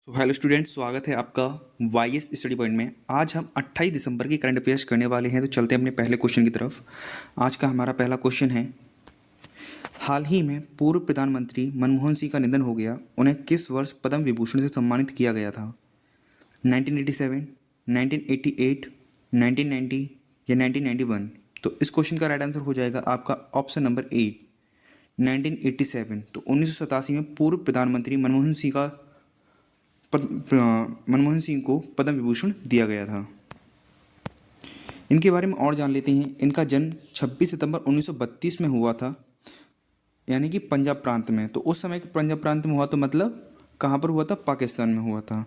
तो hello students, स्वागत है आपका वाईएस स्टडी पॉइंट में। आज हम 28 दिसंबर की करंट अफेयर्स करने वाले हैं। तो चलते हैं अपने पहले क्वेश्चन की तरफ। आज का हमारा पहला क्वेश्चन है, हाल ही में पूर्व प्रधानमंत्री मनमोहन सिंह का निधन हो गया। उन्हें किस वर्ष पद्म विभूषण से सम्मानित किया गया था? 1987, 1988, 1990 या 1991? तो इस क्वेश्चन का राइट आंसर हो जाएगा आपका ऑप्शन नंबर ए, 1987। तो 1987 में पूर्व प्रधानमंत्री मनमोहन सिंह को पद्म विभूषण दिया गया था। इनके बारे में और जान लेते हैं। इनका जन्म 26 सितंबर 1932 में हुआ था, यानी कि पंजाब प्रांत में। तो उस समय पंजाब प्रांत में हुआ तो मतलब कहाँ पर हुआ था? पाकिस्तान में हुआ था।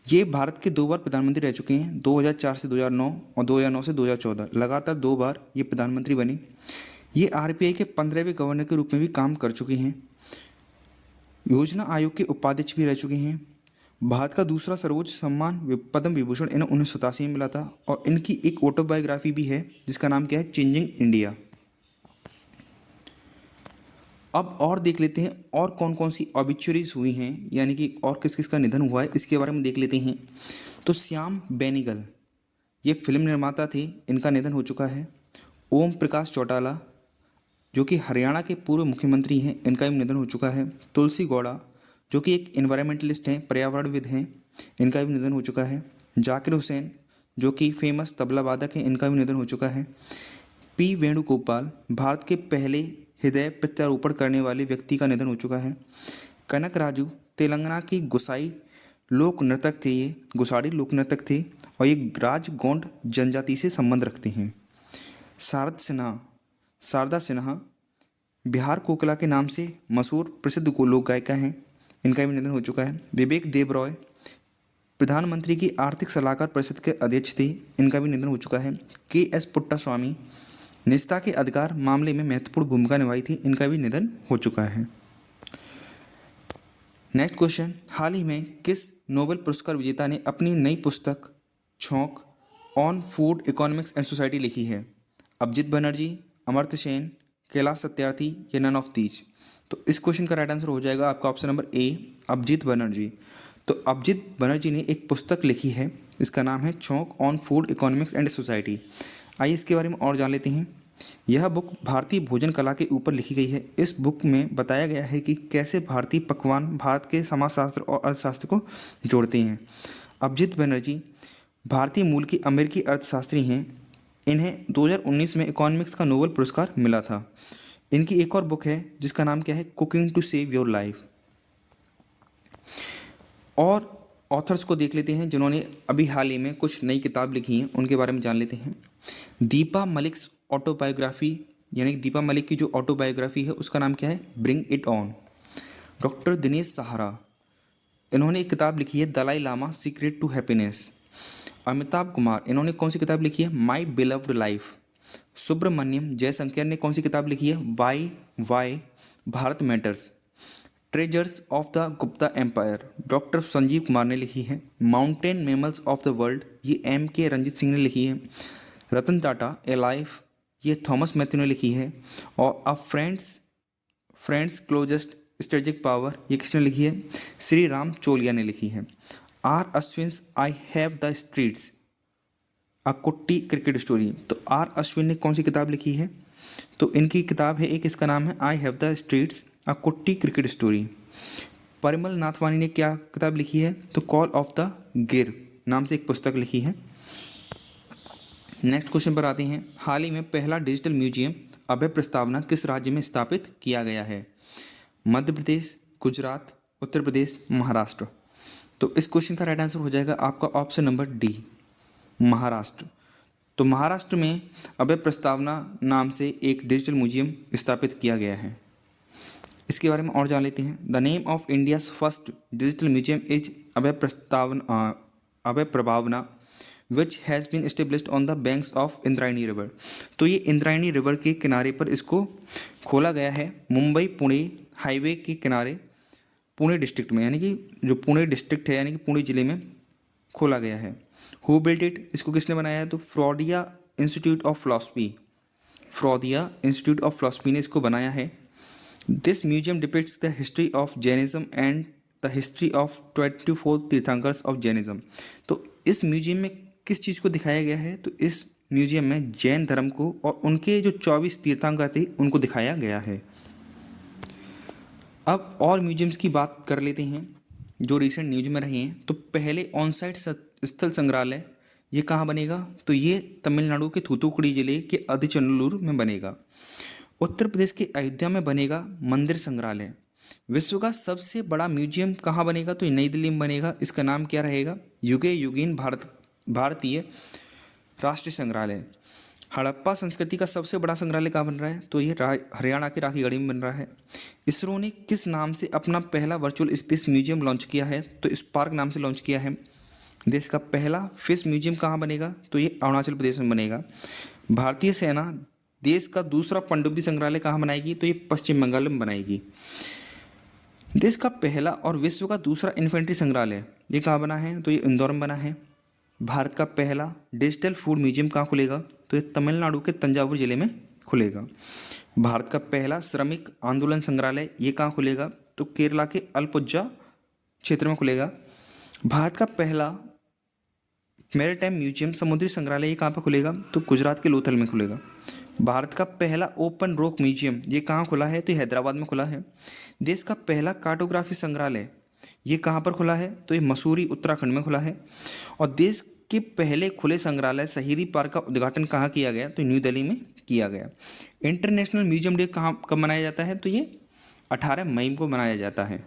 ये भारत के 2 बार प्रधानमंत्री रह चुके हैं, 2004 से 2009 और 2009 से 2014। लगातार 2 बार ये प्रधानमंत्री बने। ये आरबीआई के 15वें गवर्नर के रूप में भी काम कर चुके हैं। योजना आयोग के उपाध्यक्ष भी रह चुके हैं। भारत का दूसरा सर्वोच्च सम्मान पद्म विभूषण इन्हें 1987 में मिला था। और इनकी एक ऑटोबायोग्राफी भी है जिसका नाम क्या है? Changing India. अब और देख लेते हैं और कौन कौन सी ऑबिचुरीज हुई हैं, यानी कि और किस किस का निधन हुआ है, इसके बारे में देख लेते हैं। तो श्याम बेनीगल, ये फिल्म निर्माता थे, इनका निधन हो चुका है। ओम प्रकाश चौटाला, जो कि हरियाणा के पूर्व मुख्यमंत्री हैं, इनका भी निधन हो चुका है। तुलसी गौड़ा, जो कि एक इन्वायरमेंटलिस्ट हैं, पर्यावरणविद हैं, इनका भी निधन हो चुका है। जाकिर हुसैन, जो कि फेमस तबला वादक हैं, इनका भी निधन हो चुका है। पी वेणुगोपाल, भारत के पहले हृदय प्रत्यारोपण करने वाले व्यक्ति का निधन हो चुका है। कनक राजू, तेलंगाना की गुसाई लोक नर्तक थे, ये गुसाड़ी लोक नर्तक थे और ये राजगोंड जनजाति से संबंध रखते हैं। शारदा सिन्हा, बिहार कोकिला के नाम से मशहूर प्रसिद्ध लोक गायिका हैं, इनका भी निधन हो चुका है। विवेक देबरॉय, प्रधानमंत्री की आर्थिक सलाहकार परिषद के अध्यक्ष थे, इनका भी निधन हो चुका है। के.एस. पुट्टास्वामी, निजता के अधिकार मामले में महत्वपूर्ण भूमिका निभाई थी, इनका भी निधन हो चुका है। नेक्स्ट क्वेश्चन, हाल ही में किस नोबेल पुरस्कार विजेता ने अपनी नई पुस्तक छौंक on food economics and society लिखी है? अभिजीत बनर्जी, अमर्त्य सेन, कैलाश सत्यार्थी या नन ऑफ दीज? तो इस क्वेश्चन का राइट आंसर हो जाएगा आपका option number A, Abhijit Banerjee. तो अभिजीत बनर्जी ने एक पुस्तक लिखी है, इसका नाम है छौंक on food economics and society. आइए इसके बारे में और जान लेते हैं। यह बुक भारतीय भोजन कला के ऊपर लिखी गई है। इस बुक में बताया गया है कि कैसे भारतीय पकवान भारत के समाजशास्त्र और अर्थशास्त्र को जोड़ते हैं। अभिजीत बनर्जी भारतीय मूल की अमेरिकी अर्थशास्त्री हैं। इन्हें 2019 में इकोनॉमिक्स का नोबेल पुरस्कार मिला था। इनकी एक और बुक है जिसका नाम क्या है? Cooking to save your life. और ऑथर्स को देख लेते हैं जिन्होंने अभी हाल ही में कुछ नई किताब लिखी हैं, उनके बारे में जान लेते हैं। दीपा मलिक्स ऑटोबायोग्राफी, यानी कि दीपा मलिक की जो ऑटोबायोग्राफी है उसका नाम क्या है? Bring it on. Doctor Dinesh Sahara, इन्होंने एक किताब लिखी है Dalai Lama secret to happiness. Amitabh Kumar, इन्होंने कौन सी किताब लिखी है? My beloved life. Subrahmanyam Jaishankar ने कौन सी किताब लिखी है? Why Bharat matters. Treasures of the Gupta empire, doctor Sanjeev Kumar ने लिखी है। Mountain mammals of the world, ये M.K. रंजीत सिंह ने लिखी है। रतन टाटा ए लाइफ, ये थॉमस मैथ्यू ने लिखी है। और अ फ्रेंड्स क्लोजेस्ट स्ट्रेटेजिक पावर, ये किसने लिखी है? श्री राम चोलिया ने लिखी है। R Ashwin's I have the streets a kutti cricket story, तो आर अश्विन ने कौन सी किताब लिखी है? तो इनकी किताब है एक, इसका नाम है आई have the streets a kutti cricket story. Parimal Nathwani ने क्या किताब लिखी है? तो कॉल ऑफ द गिर नाम से एक पुस्तक लिखी है। नेक्स्ट क्वेश्चन पर आते हैं। हाल ही में पहला डिजिटल म्यूजियम अभय प्रस्तावना किस राज्य में स्थापित किया गया है? मध्य प्रदेश, गुजरात, उत्तर प्रदेश, महाराष्ट्र? तो इस क्वेश्चन का राइट आंसर हो जाएगा आपका ऑप्शन नंबर डी, महाराष्ट्र। तो महाराष्ट्र में अभय प्रस्तावना नाम से एक डिजिटल म्यूजियम स्थापित किया गया है। इसके बारे में और जान लेते हैं। The name of India's first digital museum is Abhay Prabhavana which has been established on the banks of Indrayani river. तो ये इंद्रायणी रिवर के किनारे पर इसको खोला गया है, मुंबई पुणे हाईवे के किनारे, पुणे डिस्ट्रिक्ट में, यानी कि जो पुणे डिस्ट्रिक्ट है यानी कि पुणे ज़िले में खोला गया है। हु बिल्ट इट, इसको किसने बनाया है? तो फ्रॉडिया इंस्टीट्यूट ऑफ फिलॉसफी ने इसको बनाया है। This museum depicts the history of Jainism and the history of 24 tirthankars of Jainism. तो इस म्यूजियम में किस चीज़ को दिखाया गया है? तो इस म्यूजियम में जैन धर्म को और उनके जो 24 तीर्थंकर थे उनको दिखाया गया है। अब और म्यूजियम्स की बात कर लेते हैं जो रिसेंट न्यूज में रहे हैं। तो पहले ऑन साइट स्थल संग्रहालय ये कहाँ बनेगा? तो ये तमिलनाडु के थूथुकुड़ी जिले के अदिचनल्लूर में बनेगा। उत्तर प्रदेश के अयोध्या में बनेगा मंदिर संग्रहालय। विश्व का सबसे बड़ा म्यूजियम कहाँ बनेगा? तो ये नई दिल्ली में बनेगा। इसका नाम क्या रहेगा? युगे युगीन भारतीय राष्ट्रीय संग्रहालय। हड़प्पा संस्कृति का सबसे बड़ा संग्रहालय कहाँ बन रहा है? तो ये हरियाणा के राखीगढ़ी में बन रहा है। इसरो ने किस नाम से अपना पहला वर्चुअल स्पेस म्यूजियम लॉन्च किया है? तो स्पार्क नाम से लॉन्च किया है। देश का पहला फिश म्यूजियम कहाँ बनेगा? तो ये अरुणाचल प्रदेश में बनेगा। भारतीय सेना देश का दूसरा पनडुब्बी संग्रहालय कहाँ बनाएगी? तो ये पश्चिम बंगाल में बनाएगी। देश का पहला और विश्व का दूसरा इन्फेंट्री संग्रहालय ये कहाँ बना है? तो ये इंदौर में बना है। भारत का पहला डिजिटल फूड म्यूजियम कहाँ खुलेगा? तो ये तमिलनाडु के तंजावुर जिले में खुलेगा। भारत का पहला श्रमिक आंदोलन संग्रहालय ये कहाँ खुलेगा? तो केरला के अलपुझा क्षेत्र में खुलेगा। भारत का पहला मैरीटाइम म्यूजियम समुद्री संग्रहालय ये कहाँ पर खुलेगा? तो गुजरात के लोथल में खुलेगा। भारत का पहला ओपन रॉक म्यूजियम ये कहाँ खुला है? तो ये हैदराबाद में खुला है। देश का पहला कार्टोग्राफी संग्रहालय ये कहाँ पर खुला है? तो ये मसूरी उत्तराखंड में खुला है। और देश के पहले खुले संग्रहालय शहीदी पार्क का उद्घाटन कहाँ किया गया? तो न्यू दिल्ली में किया गया। इंटरनेशनल म्यूजियम डे कब मनाया जाता है? तो ये 18 मई को मनाया जाता है।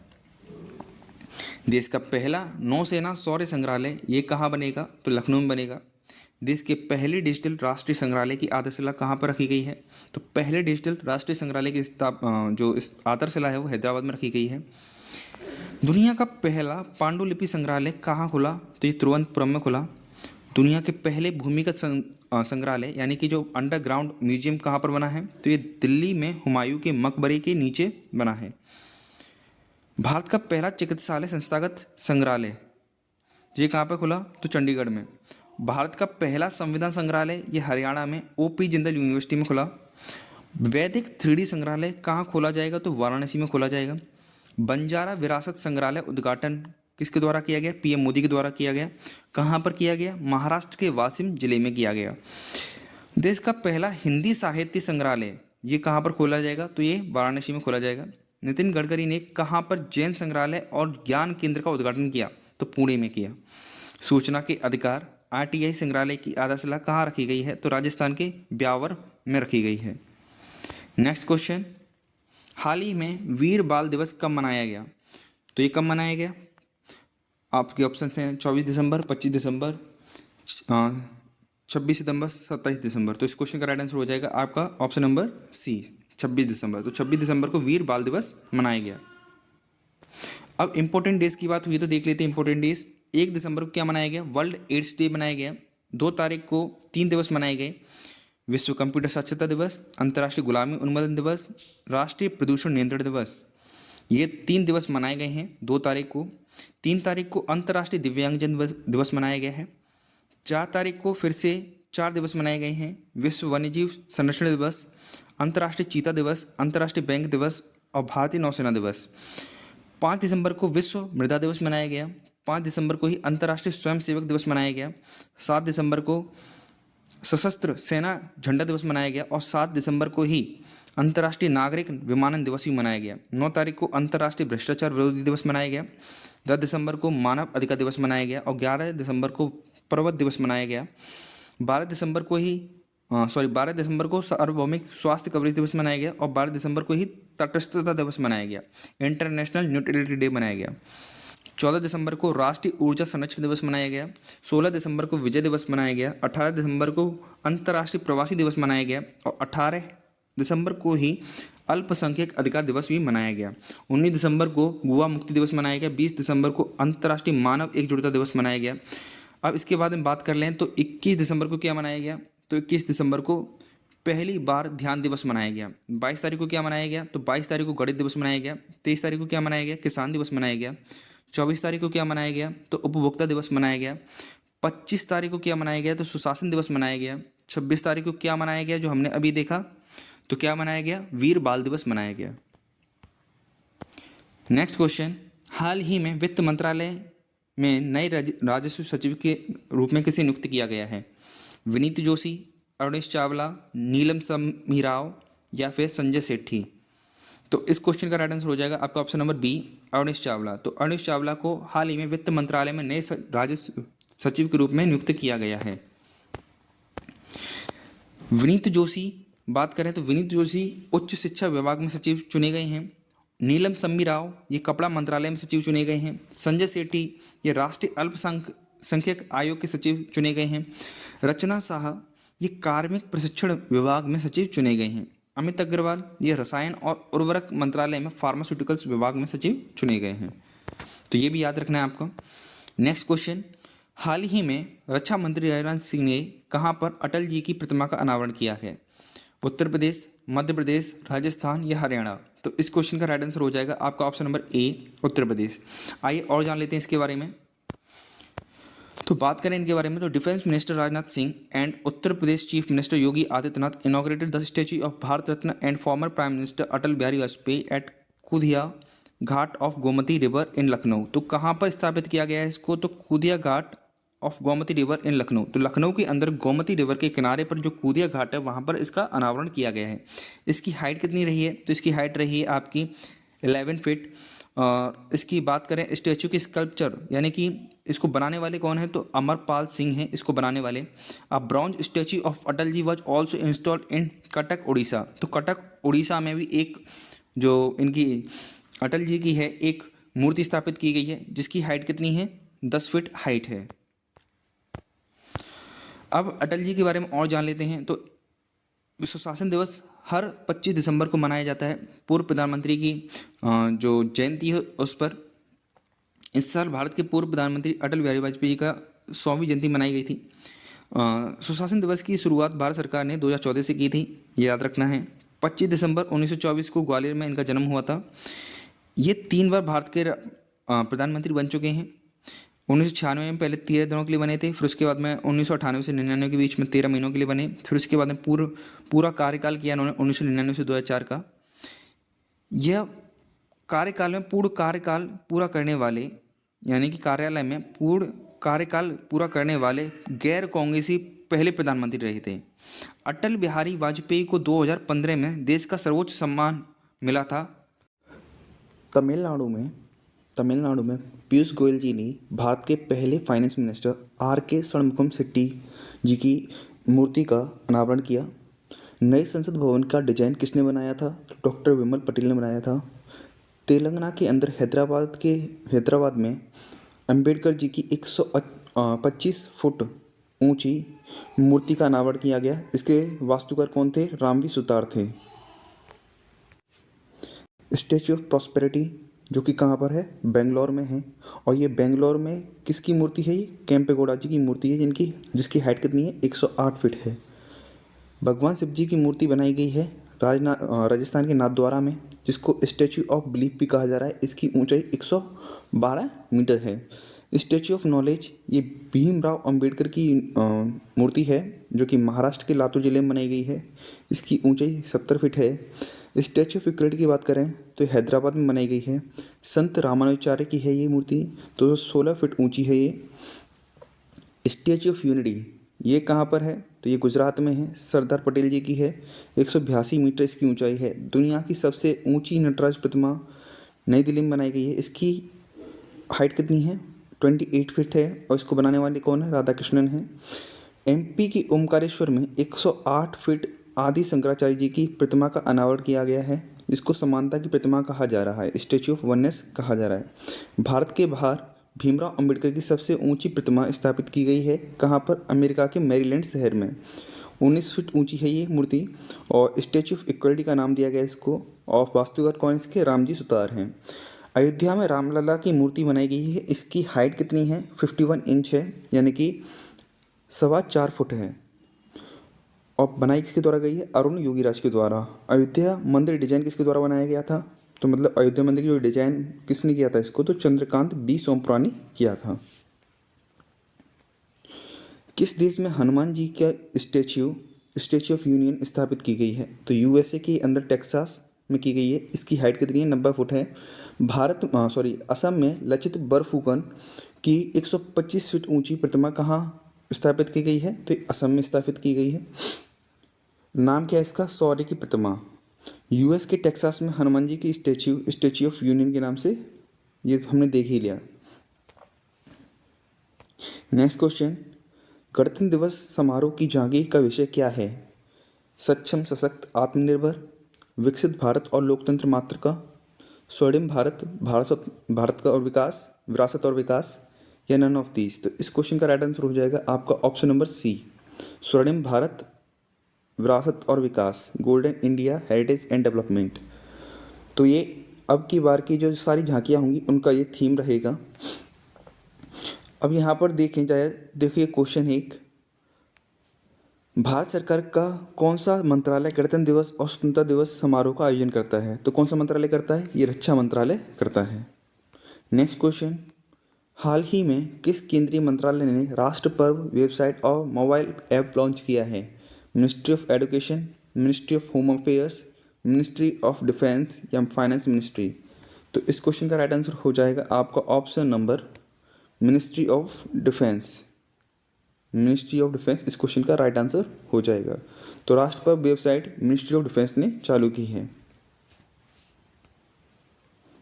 देश का पहला नौसेना शौर्य संग्रहालय ये कहाँ बनेगा? तो लखनऊ में बनेगा। देश के पहले डिजिटल राष्ट्रीय संग्रहालय की आधारशिला कहाँ पर रखी गई है? तो पहले डिजिटल राष्ट्रीय संग्रहालय की जो आधारशिला है वो हैदराबाद में रखी गई है। दुनिया का पहला पांडुलिपि संग्रहालय कहाँ खुला? तो ये तिरुवनंतपुरम में खुला। दुनिया के पहले भूमिगत संग्रहालय यानी कि जो अंडरग्राउंड म्यूजियम कहाँ पर बना है? तो ये दिल्ली में हुमायूं के मकबरे के नीचे बना है। भारत का पहला चिकित्सालय संस्थागत संग्रहालय ये कहाँ पर खुला? तो चंडीगढ़ में। भारत का पहला संविधान संग्रहालय ये हरियाणा में ओपी जिंदल यूनिवर्सिटी में खुला। वैदिक 3D संग्रहालय कहाँ खोला जाएगा? तो वाराणसी में खोला जाएगा। बंजारा विरासत संग्रहालय उद्घाटन किसके द्वारा किया गया? पीएम मोदी के द्वारा किया गया। कहाँ पर किया गया? महाराष्ट्र के वाशिम जिले में किया गया। देश का पहला हिंदी साहित्य संग्रहालय ये कहाँ पर खोला जाएगा? तो ये वाराणसी में खोला जाएगा। नितिन गडकरी ने कहाँ पर जैन संग्रहालय और ज्ञान केंद्र का उद्घाटन किया? तो पुणे में किया। सूचना के अधिकार RTI संग्रहालय की आधारशिला कहाँ रखी गई है? तो राजस्थान के ब्यावर में रखी गई है। नेक्स्ट क्वेश्चन, हाल ही में वीर बाल दिवस कब मनाया गया? तो ये कब मनाया गया? आपके ऑप्शन हैं 24 दिसंबर, 25 दिसंबर, 26 सितंबर, 27 दिसंबर। तो इस क्वेश्चन का राइट आंसर हो जाएगा आपका ऑप्शन नंबर सी, 26 दिसंबर। तो 26 दिसंबर को वीर बाल दिवस मनाया गया। अब इंपॉर्टेंट डेज की बात हुई तो देख लेते हैं इंपॉर्टेंट डेज। 1 दिसंबर को क्या मनाया गया? वर्ल्ड एड्स डे मनाया गया। 2 तारीख को 3 दिवस मनाए गए। विश्व कंप्यूटर साक्षरता दिवस, अंतर्राष्ट्रीय गुलामी उन्मूलन दिवस, राष्ट्रीय प्रदूषण नियंत्रण दिवस, ये 3 दिवस मनाए गए हैं। 2 तारीख को, 3 तारीख को अंतर्राष्ट्रीय दिव्यांगजन दिवस मनाया गया है। 4 तारीख को फिर से 4 दिवस मनाए गए हैं। विश्व वन्यजीव संरक्षण दिवस, अंतर्राष्ट्रीय चीता दिवस, अंतर्राष्ट्रीय बैंक दिवस और भारतीय नौसेना दिवस। 5 दिसंबर को विश्व मृदा दिवस मनाया गया। 5 दिसंबर को ही अंतर्राष्ट्रीय स्वयंसेवक दिवस मनाया गया। 7 दिसंबर को सशस्त्र सेना झंडा दिवस मनाया गया और 7 दिसंबर को ही अंतर्राष्ट्रीय नागरिक विमानन दिवस भी मनाया गया। 9 तारीख को अंतर्राष्ट्रीय भ्रष्टाचार विरोधी दिवस मनाया गया। 10 दिसंबर को मानव अधिकार दिवस मनाया गया और 11 दिसंबर को पर्वत दिवस मनाया गया। 12 दिसंबर को सार्वभौमिक स्वास्थ्य कवरेज दिवस मनाया गया और 12 दिसंबर को ही तटस्थता दिवस मनाया गया। इंटरनेशनल न्यूट्रलिटी डे मनाया गया। 14 दिसंबर को राष्ट्रीय ऊर्जा संरक्षण दिवस मनाया गया। 16 दिसंबर को विजय दिवस मनाया गया। 18 दिसंबर को अंतर्राष्ट्रीय प्रवासी दिवस मनाया गया और 18 दिसंबर को ही अल्पसंख्यक अधिकार दिवस भी मनाया गया। 19 दिसंबर को गोवा मुक्ति दिवस मनाया गया। 20 दिसंबर को अंतर्राष्ट्रीय मानव एकजुटता दिवस मनाया गया। अब इसके बाद में बात कर लें तो 21 दिसंबर को क्या मनाया गया? तो 21 दिसंबर को पहली बार ध्यान दिवस मनाया गया। 22 तारीख को क्या मनाया गया? तो 22 तारीख को गणित दिवस मनाया गया। 23 तारीख को क्या मनाया गया? किसान दिवस मनाया गया। 24 तारीख को क्या मनाया गया? तो उपभोक्ता दिवस मनाया गया। 25 तारीख को क्या मनाया गया? तो सुशासन दिवस मनाया गया। 26 तारीख को क्या मनाया गया? जो हमने अभी देखा, तो क्या मनाया गया? वीर बाल दिवस मनाया गया। नेक्स्ट क्वेश्चन, हाल ही में वित्त मंत्रालय में नए राजस्व सचिव के रूप में किसे नियुक्त किया गया है? विनीत जोशी, अवनीश चावला, नीलम समी राव या फिर संजय सेठी? तो इस क्वेश्चन का राइट आंसर हो जाएगा आपका option number B, Avneesh Chawla. तो अवनीश चावला को हाल ही में वित्त मंत्रालय में नए राजस्व सचिव के रूप में नियुक्त किया गया है। विनीत जोशी बात करें तो विनीत जोशी उच्च शिक्षा विभाग में सचिव चुने गए हैं। नीलम समी राव ये कपड़ा मंत्रालय में सचिव चुने गए हैं। संजय सेठी ये राष्ट्रीय अल्पसंख्यक आयोग के सचिव चुने गए हैं। रचना शाह ये कार्मिक प्रशिक्षण विभाग में सचिव चुने गए हैं। अमित अग्रवाल ये रसायन और उर्वरक मंत्रालय में फार्मास्यूटिकल्स विभाग में सचिव चुने गए हैं। तो ये भी याद रखना है आपको। नेक्स्ट क्वेश्चन, हाल ही में रक्षा मंत्री राजनाथ सिंह ने कहाँ पर अटल जी की प्रतिमा का अनावरण किया है? उत्तर प्रदेश, मध्य प्रदेश, राजस्थान या हरियाणा? तो इस क्वेश्चन का राइट आंसर हो जाएगा आपका ऑप्शन नंबर ए, उत्तर प्रदेश। आइए और जान लेते हैं इसके बारे में। तो बात करें इनके बारे में तो defence minister Rajnath Singh and Uttar Pradesh chief minister Yogi Adityanath inaugurated the statue of Bharat Ratna and former prime minister Atal Bihari Vajpayee at Kudiya Ghat of Gomti river in Lucknow. तो कहाँ पर स्थापित किया गया है इसको? तो Kudiya Ghat of Gomti river in Lucknow. तो लखनऊ के अंदर गोमती रिवर के किनारे पर जो कुदिया घाट है वहाँ पर इसका अनावरण किया गया है। इसकी हाइट कितनी रही है? तो इसकी हाइट रही है आपकी 11 फीट। इसकी बात करें स्टैचू की स्कल्पचर यानी कि इसको बनाने वाले कौन है? तो अमरपाल सिंह हैं इसको बनाने वाले। Bronze statue of Atal ji was also installed in Cuttack Orissa. तो कटक उड़ीसा में भी एक जो इनकी अटल जी की है एक मूर्ति स्थापित की गई है जिसकी हाइट कितनी है? 10 फीट हाइट है। अब अटल जी के बारे में और जान लेते हैं। तो सुशासन दिवस हर 25 दिसंबर को मनाया जाता है। पूर्व प्रधानमंत्री की जो जयंती है उस पर। इस साल भारत के पूर्व प्रधानमंत्री अटल बिहारी वाजपेयी का 100वीं जयंती मनाई गई थी। सुशासन दिवस की शुरुआत भारत सरकार ने 2014 से की थी, ये याद रखना है। 25 दिसंबर 1924 को ग्वालियर में इनका जन्म हुआ था। ये 3 बार भारत के प्रधानमंत्री बन चुके हैं। 1996 में पहले 13 दिनों के लिए बने थे, फिर उसके बाद में 1998 से 99 के बीच में 13 महीनों के लिए बने, फिर उसके बाद में पूरा कार्यकाल किया उन्होंने 1999 से 2004 का। यह कार्यकाल में पूर्ण कार्यकाल पूरा करने वाले यानी कि कार्यालय में पूर्ण कार्यकाल पूरा करने वाले गैर कांग्रेसी पहले प्रधानमंत्री रहे थे। अटल बिहारी वाजपेयी को 2015 में देश का सर्वोच्च सम्मान मिला था। तमिलनाडु में पीयूष गोयल जी ने भारत के पहले finance minister R K. Shanmukham Chetty ji की मूर्ति का अनावरण किया। नए संसद भवन का डिजाइन किसने बनाया था? तो डॉक्टर विमल पटेल ने बनाया था। तेलंगाना के अंदर हैदराबाद में अंबेडकर जी की 125 फुट ऊंची मूर्ति का अनावरण किया गया। इसके वास्तुकार कौन थे? रामवी सुतार थे। स्टैच्यू ऑफ प्रॉस्पेरिटी जो कि कहाँ पर है? बेंगलोर में है। और ये बेंगलोर में किसकी मूर्ति है? ये केम्पेगौड़ा जी की मूर्ति है जिसकी हाइट कितनी है? 108 फीट है। भगवान शिव जी की मूर्ति बनाई गई है राजस्थान के नाथद्वारा में, जिसको स्टैच्यू ऑफ बिलीफ भी कहा जा रहा है। इसकी ऊंचाई 112 मीटर है। स्टैच्यू ऑफ नॉलेज ये भीमराव अंबेडकर की मूर्ति है जो कि महाराष्ट्र के लातूर जिले में बनाई गई है। इसकी ऊंचाई 70 फीट है। स्टैच्यू ऑफ इक्वलिटी की बात करें तो हैदराबाद में बनाई गई है। संत रामानुजाचार्य की है ये मूर्ति, तो 16 फीट ऊंची है ये। स्टैच्यू ऑफ यूनिटी ये कहाँ पर है? तो ये गुजरात में है। सरदार पटेल जी की है। 182 मीटर इसकी ऊंचाई है। दुनिया की सबसे ऊंची नटराज प्रतिमा नई दिल्ली में बनाई गई है। इसकी हाइट कितनी है? 28 फीट है। और इसको बनाने वाले कौन है? राधा कृष्णन है। एमपी की ओमकारेश्वर में 108 फीट आदि शंकराचार्य जी की प्रतिमा का अनावरण किया गया है। इसको समानता की प्रतिमा कहा जा रहा है, स्टैच्यू ऑफ वननेस कहा जा रहा है। भारत के बाहर भीमराव अंबेडकर की सबसे ऊंची प्रतिमा स्थापित की गई है। कहाँ पर? अमेरिका के मैरीलैंड शहर में। 19 फीट ऊंची है ये मूर्ति। और स्टैच्यू ऑफ इक्वलिटी का नाम दिया गया इसको। और वास्तुकार कौन इसके? रामजी सुतार हैं। अयोध्या में रामलला की मूर्ति बनाई गई है। इसकी हाइट कितनी है? 51 इंच है, यानी कि 4.25 फुट है। और बनाई किसके द्वारा गई है? अरुण योगीराज के द्वारा। अयोध्या मंदिर डिजाइन किसके द्वारा बनाया गया था? तो मतलब अयोध्या मंदिर की जो डिजाइन किसने किया था इसको? तो चंद्रकांत बी सोमपुरा ने किया था। किस देश में हनुमान जी का स्टैच्यू ऑफ यूनियन स्थापित की गई है? तो यूएसए के अंदर टेक्सास में की गई है। इसकी हाइट कितनी है? 90 फुट है। असम में लचित बरफुकन की 125 फीट ऊंची प्रतिमा कहाँ स्थापित की गई है? तो असम में स्थापित की गई है। नाम क्या है इसका? शौर्य की प्रतिमा। यूएस के टेक्सास में हनुमान जी की स्टैच्यू ऑफ यूनियन के नाम से, ये हमने देख ही लिया। नेक्स्ट क्वेश्चन, गणतंत्र दिवस समारोह की झांकी का विषय क्या है? सक्षम, सशक्त, आत्मनिर्भर, विकसित भारत और लोकतंत्र मात्र का, स्वर्णिम भारत, भारत का और विकास, विरासत और विकास, या नन ऑफ दीज। तो इस क्वेश्चन का राइट आंसर हो जाएगा आपका ऑप्शन नंबर सी, स्वर्णिम भारत, विरासत और विकास, golden India, heritage and development. तो ये अब की बार की जो सारी झांकियाँ होंगी उनका ये थीम रहेगा। अब यहाँ पर देखिए क्वेश्चन एक, भारत सरकार का कौन सा मंत्रालय गणतंत्र दिवस और स्वतंत्रता दिवस समारोह का आयोजन करता है? तो कौन सा मंत्रालय करता है? ये रक्षा मंत्रालय करता है। नेक्स्ट क्वेश्चन, हाल ही में किस केंद्रीय मंत्रालय ने राष्ट्र पर्व वेबसाइट और मोबाइल ऐप लॉन्च किया है? Ministry of education, ministry of home affairs, ministry of defence या फाइनेंस मिनिस्ट्री। तो इस क्वेश्चन का राइट आंसर हो जाएगा आपका option number ministry of defence. Ministry of defence इस क्वेश्चन का राइट आंसर हो जाएगा। तो राष्ट्र पर्व वेबसाइट मिनिस्ट्री ऑफ डिफेंस ने चालू की है।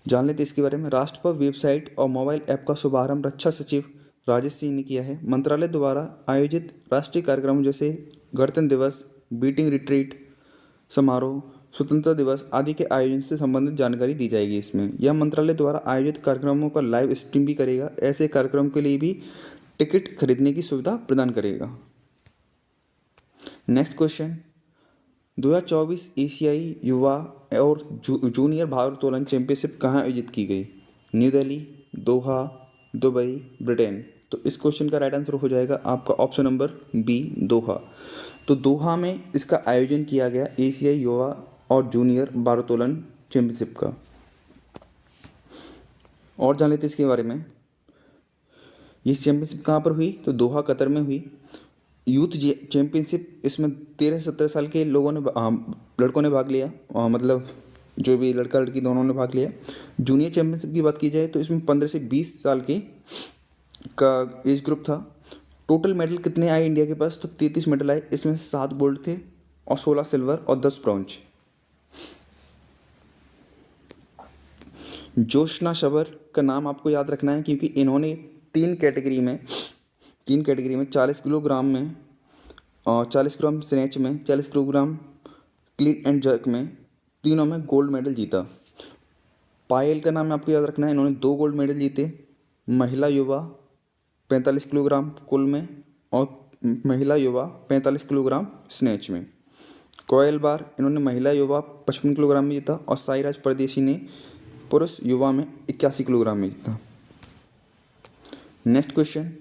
जान लेते इसके बारे में। राष्ट्र पर्व वेबसाइट और मोबाइल ऐप का शुभारंभ रक्षा सचिव राजेश सिंह ने किया है। मंत्रालय द्वारा आयोजित राष्ट्रीय कार्यक्रमों जैसे गणतंत्र दिवस, बीटिंग रिट्रीट समारोह, स्वतंत्रता दिवस आदि के आयोजन से संबंधित जानकारी दी जाएगी इसमें। यह मंत्रालय द्वारा आयोजित कार्यक्रमों का लाइव स्ट्रीम भी करेगा। ऐसे कार्यक्रम के लिए भी टिकट खरीदने की सुविधा प्रदान करेगा। नेक्स्ट क्वेश्चन, 2024 एशियाई युवा और जूनियर भारोत्तोलन चैंपियनशिप कहाँ आयोजित की गई? न्यू दिल्ली, दोहा, दुबई, ब्रिटेन। तो इस क्वेश्चन का राइट आंसर हो जाएगा आपका ऑप्शन नंबर बी, दोहा। तो दोहा में इसका आयोजन किया गया एशियाई युवा और जूनियर भारोत्तोलन चैंपियनशिप का। और जान लेते इसके बारे में। ये चैंपियनशिप कहाँ पर हुई? तो दोहा, कतर में हुई। यूथ चैंपियनशिप, इसमें 13-17 साल के लड़कों ने भाग लिया, मतलब जो भी लड़का लड़की दोनों ने भाग लिया। जूनियर चैंपियनशिप की बात की जाए तो इसमें 15 से 20 साल का एज ग्रुप था। टोटल मेडल कितने आए इंडिया के पास? तो 33 मेडल आए। इसमें 7 गोल्ड थे और 16 सिल्वर और 10 ब्रॉन्ज। जोशना शबर का नाम आपको याद रखना है क्योंकि इन्होंने तीन कैटेगरी में 40 किलोग्राम में और 40 किलोग्राम स्नैच में, 40 किलोग्राम क्लीन एंड जर्क में, तीनों में गोल्ड मेडल जीता। पायल का नाम आपको याद रखना है, इन्होंने 2 गोल्ड मेडल जीते। महिला युवा 45 किलोग्राम कुल में और महिला युवा 45 किलोग्राम स्नैच में। कोयल बार, इन्होंने महिला युवा 55 किलोग्राम में जीता और साईराज परदेशी ने पुरुष युवा में 81 किलोग्राम में जीता। नेक्स्ट क्वेश्चन,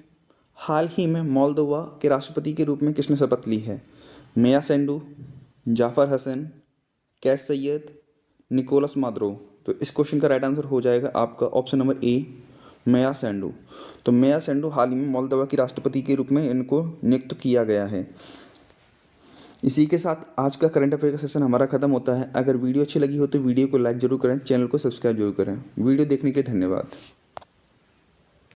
हाल ही में मोल्दोवा के राष्ट्रपति के रूप में किसने शपथ ली है? मेया सेंडू, जाफर हसन, कैस सैयद, निकोलस मादुरो। तो इस क्वेश्चन का राइट आंसर हो जाएगा आपका ऑप्शन नंबर ए, मेया सेंडू। तो मेया सेंडू हाल ही में मोल्दोवा की राष्ट्रपति के रूप में इनको नियुक्त किया गया है। इसी के साथ आज का करंट अफेयर का सेशन हमारा खत्म होता है। अगर वीडियो अच्छी लगी हो तो वीडियो को लाइक जरूर करें, चैनल को सब्सक्राइब जरूर करें। वीडियो देखने के लिए धन्यवाद।